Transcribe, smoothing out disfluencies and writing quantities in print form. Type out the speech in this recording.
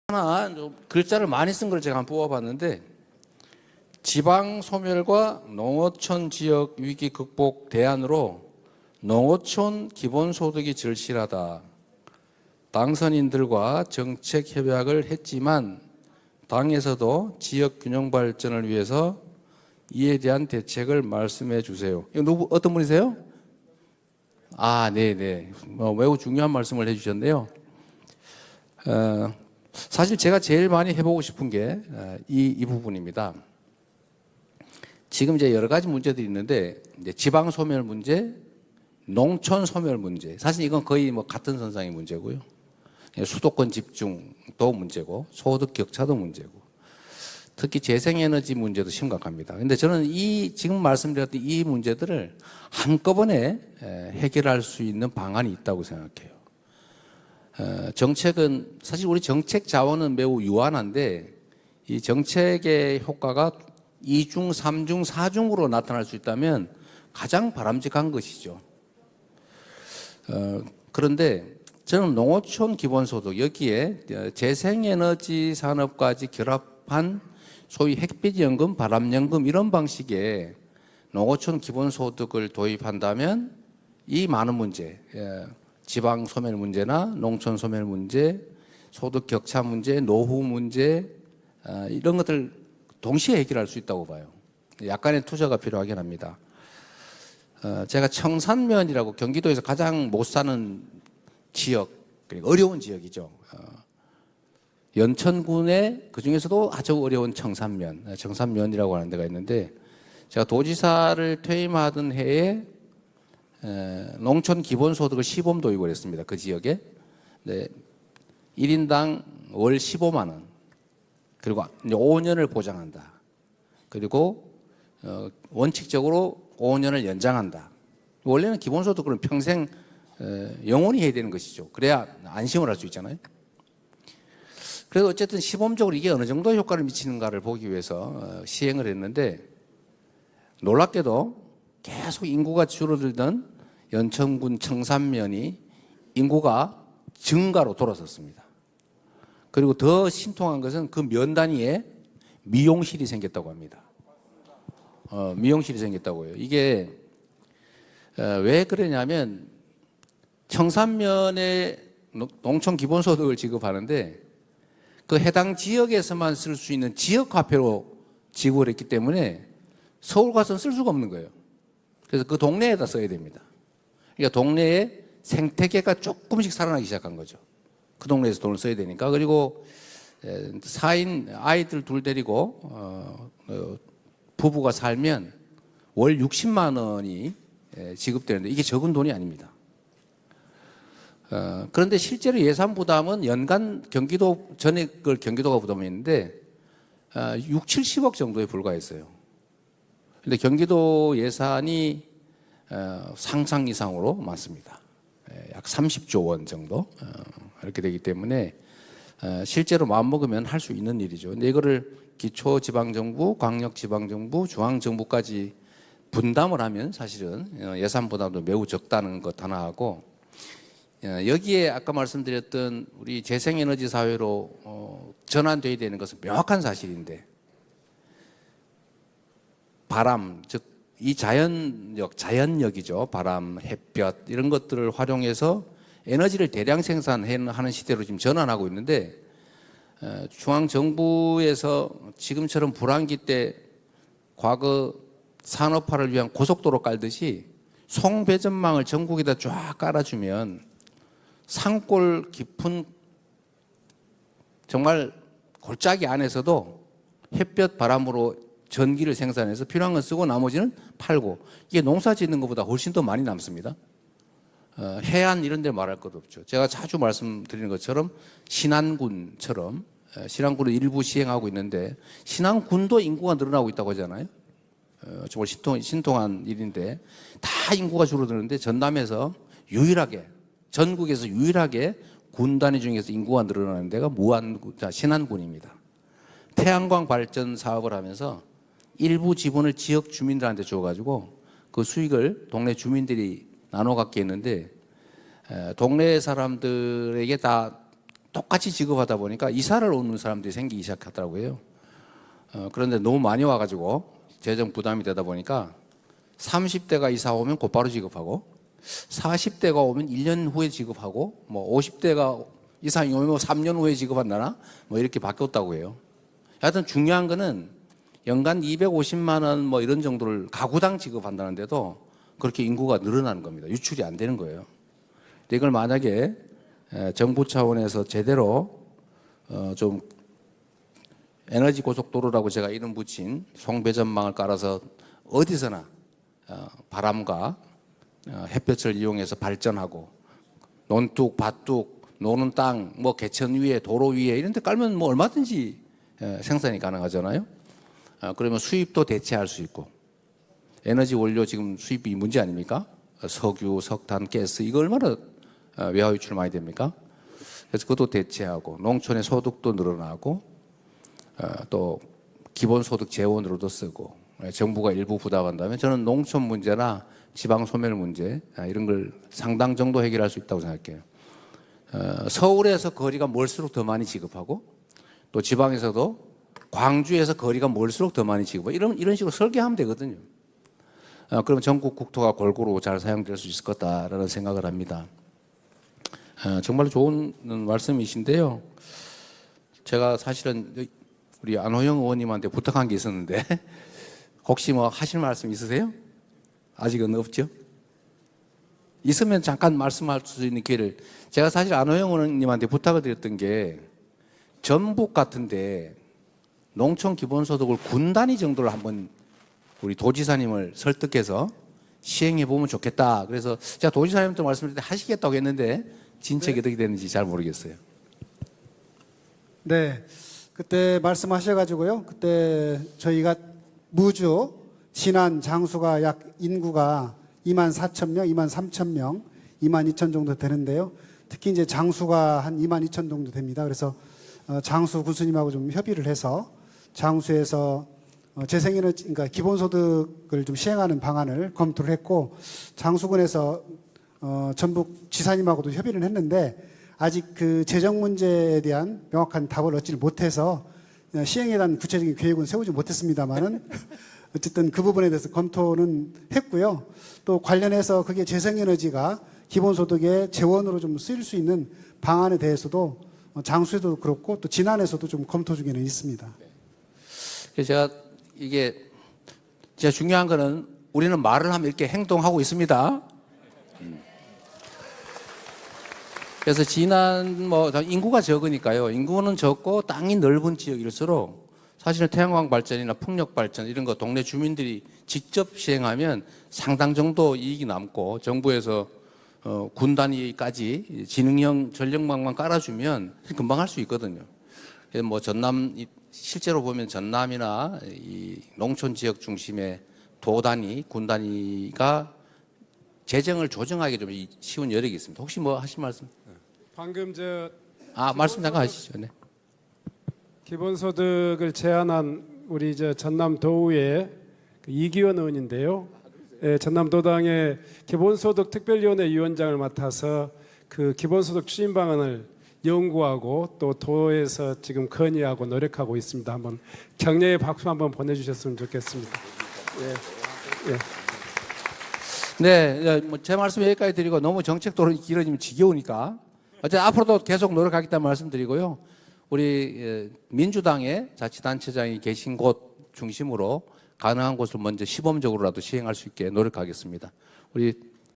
하나 좀 글자를 많이 쓴 걸 제가 한번 뽑아봤는데, 지방 소멸과 농어촌 지역 위기 극복 대안으로 농어촌 기본소득이 절실하다. 당선인들과 정책 협약을 했지만 당에서도 지역 균형 발전을 위해서 이에 대한 대책을 말씀해 주세요. 이거 어떤 분이세요? 네네. 매우 중요한 말씀을 해주셨네요. 사실 제가 제일 많이 해보고 싶은 게 이 부분입니다. 지금 이제 여러 가지 문제들이 있는데, 이제 지방 소멸 문제, 농촌 소멸 문제. 사실 이건 거의 같은 선상의 문제고요. 수도권 집중도 문제고, 소득 격차도 문제고, 특히 재생에너지 문제도 심각합니다. 근데 저는 지금 말씀드렸던 이 문제들을 한꺼번에 해결할 수 있는 방안이 있다고 생각해요. 정책은, 사실 우리 정책 자원은 매우 유한한데, 이 정책의 효과가 2중, 3중, 4중으로 나타날 수 있다면 가장 바람직한 것이죠. 그런데 저는 농어촌 기본소득, 여기에 재생에너지 산업까지 결합한 소위 햇빛연금, 바람연금 이런 방식의 농어촌 기본소득을 도입한다면 이 많은 문제, 지방 소멸 문제나 농촌 소멸 문제, 소득 격차 문제, 노후 문제, 이런 것들 동시에 해결할 수 있다고 봐요. 약간의 투자가 필요하긴 합니다. 제가 청산면이라고 경기도에서 가장 못 사는 지역, 그리고 어려운 지역이죠. 연천군에 그 중에서도 아주 어려운 청산면이라고 하는 데가 있는데, 제가 도지사를 퇴임하던 해에 농촌 기본소득을 시범 도입을 했습니다. 그 지역에. 네, 1인당 월 15만 원. 그리고 5년을 보장한다. 그리고 원칙적으로 5년을 연장한다. 원래는 기본소득은 평생 영원히 해야 되는 것이죠. 그래야 안심을 할 수 있잖아요. 그래서 어쨌든 시범적으로 이게 어느 정도 효과를 미치는가를 보기 위해서 시행을 했는데, 놀랍게도 계속 인구가 줄어들던 연천군 청산면이 인구가 증가로 돌아섰습니다. 그리고 더 신통한 것은 그 면 단위에 미용실이 생겼다고 합니다. 미용실이 생겼다고요. 이게 왜 그러냐면, 청산면에 농촌 기본소득을 지급하는데 그 해당 지역에서만 쓸 수 있는 지역화폐로 지급을 했기 때문에 서울 가서는 쓸 수가 없는 거예요. 그래서 그 동네에다 써야 됩니다. 그러니까 동네에 생태계가 조금씩 살아나기 시작한 거죠. 그 동네에서 돈을 써야 되니까. 그리고 4인 아이들 둘 데리고 부부가 살면 월 60만 원이 지급되는데 이게 적은 돈이 아닙니다. 그런데 실제로 예산 부담은 연간 경기도, 전에 걸 경기도가 부담했는데 6, 70억 정도에 불과했어요. 근데 경기도 예산이 상상 이상으로 많습니다. 약 30조 원 정도 이렇게 되기 때문에 실제로 마음먹으면 할 수 있는 일이죠. 근데 이거를 기초지방정부, 광역지방정부, 중앙정부까지 분담을 하면 사실은 예산 부담도 매우 적다는 것 하나 하고, 여기에 아까 말씀드렸던 우리 재생에너지 사회로 전환돼야 되는 것은 명확한 사실인데, 바람, 즉 이 자연력이죠. 바람, 햇볕 이런 것들을 활용해서 에너지를 대량 생산하는 시대로 지금 전환하고 있는데, 중앙정부에서 지금처럼 불황기 때 과거 산업화를 위한 고속도로 깔듯이 송배전망을 전국에다 쫙 깔아주면 산골 깊은 정말 골짜기 안에서도 햇볕 바람으로 전기를 생산해서 필요한 건 쓰고 나머지는 팔고, 이게 농사 짓는 것보다 훨씬 더 많이 남습니다. 해안 이런 데 말할 것도 없죠. 제가 자주 말씀드리는 것처럼 신안군처럼, 신안군을 일부 시행하고 있는데 신안군도 인구가 늘어나고 있다고 하잖아요. 정말 신통한 일인데, 다 인구가 줄어드는데 전남에서 유일하게, 전국에서 유일하게 군 단위 중에서 인구가 늘어나는 데가 신안군입니다. 태양광 발전 사업을 하면서 일부 지분을 지역 주민들한테 줘가지고 그 수익을 동네 주민들이 나눠 갖게 했는데, 동네 사람들에게 다 똑같이 지급하다 보니까 이사를 오는 사람들이 생기기 시작하더라고요. 그런데 너무 많이 와가지고 재정 부담이 되다 보니까 30대가 이사 오면 곧바로 지급하고 40대가 오면 1년 후에 지급하고 뭐 50대가 이상이 오면 3년 후에 지급한다나 뭐 이렇게 바뀌었다고 해요. 하여튼 중요한 거는 연간 250만 원 뭐 이런 정도를 가구당 지급한다는데도 그렇게 인구가 늘어나는 겁니다. 유출이 안 되는 거예요. 근데 이걸 만약에 정부 차원에서 제대로 좀 에너지 고속도로라고 제가 이름 붙인 송배전망을 깔아서 어디서나 바람과 햇볕을 이용해서 발전하고 논둑, 밭둑, 노는 땅, 뭐 개천 위에, 도로 위에 이런 데 깔면 뭐 얼마든지 생산이 가능하잖아요. 그러면 수입도 대체할 수 있고 에너지 원료 지금 수입이 문제 아닙니까? 석유, 석탄, 가스 이거 얼마나 외화 유출 많이 됩니까? 그래서 그것도 대체하고 농촌의 소득도 늘어나고 또 기본소득 재원으로도 쓰고 정부가 일부 부담한다면 저는 농촌 문제나 지방 소멸 문제 이런 걸 상당 정도 해결할 수 있다고 생각해요. 서울에서 거리가 멀수록 더 많이 지급하고 또 지방에서도 광주에서 거리가 멀수록 더 많이 지급하고 이런 식으로 설계하면 되거든요. 그러면 전국 국토가 골고루 잘 사용될 수 있을 거다라는 생각을 합니다. 정말 좋은 말씀이신데요. 제가 사실은 우리 안호영 의원님한테 부탁한 게 있었는데 혹시 뭐 하실 말씀 있으세요? 아직은 없죠? 있으면 잠깐 말씀할 수 있는 기회를 제가 사실 안호영 의원님한테 부탁을 드렸던 게 전북 같은데 농촌 기본소득을 군 단위 정도를 한번 우리 도지사님을 설득해서 시행해 보면 좋겠다. 그래서 제가 도지사님한테 말씀드릴 때 하시겠다고 했는데 진척이 어떻게 되는지 잘 모르겠어요. 네, 그때 말씀하셔가지고요. 그때 저희가 무주 진안 장수가 약 인구가 2만 4천 명, 2만 3천 명, 2만 2천 정도 되는데요. 특히 이제 장수가 한 2만 2천 정도 됩니다. 그래서 장수 군수님하고 좀 협의를 해서 장수에서 재생에너지, 그러니까 기본소득을 좀 시행하는 방안을 검토를 했고 장수군에서 전북 지사님하고도 협의를 했는데 아직 그 재정 문제에 대한 명확한 답을 얻지를 못해서 시행에 대한 구체적인 계획은 세우지 못했습니다만은 어쨌든 그 부분에 대해서 검토는 했고요. 또 관련해서 그게 재생에너지가 기본소득의 재원으로 좀 쓰일 수 있는 방안에 대해서도 장수에도 그렇고 또 진안에서도 좀 검토 중에는 있습니다. 그래서 제가 이게 진짜 중요한 거는 우리는 말을 하면 이렇게 행동하고 있습니다. 그래서 진안 뭐 인구가 적으니까요. 인구는 적고 땅이 넓은 지역일수록 사실은 태양광 발전이나 풍력 발전 이런 거 동네 주민들이 직접 시행하면 상당 정도 이익이 남고 정부에서 군 단위까지 지능형 전력망만 깔아주면 금방 할 수 있거든요. 그래서 뭐 전남 실제로 보면 전남이나 이 농촌 지역 중심의 도 단위, 군 단위가 재정을 조정하기 좀 쉬운 여력이 있습니다. 혹시 뭐 하실 말씀? 방금 말씀 잠깐 하시죠. 네. 기본소득을 제안한 우리 전남 도의회 이기원 의원인데요. 전남도당의 기본소득 특별위원회 위원장을 맡아서 그 기본소득 추진 방안을 연구하고 또 도에서 지금 건의하고 노력하고 있습니다. 한번 격려의 박수 한번 보내주셨으면 좋겠습니다. 네, 뭐 제 말씀 여기까지 드리고 너무 정책 토론이 길어지면 지겨우니까 어쨌든 앞으로도 계속 노력하겠다는 말씀드리고요. 우리 민주당의 자치단체장이 계신 곳 중심으로 가능한 곳을 먼저 시범적으로라도 시행할 수 있게 노력하겠습니다. 우리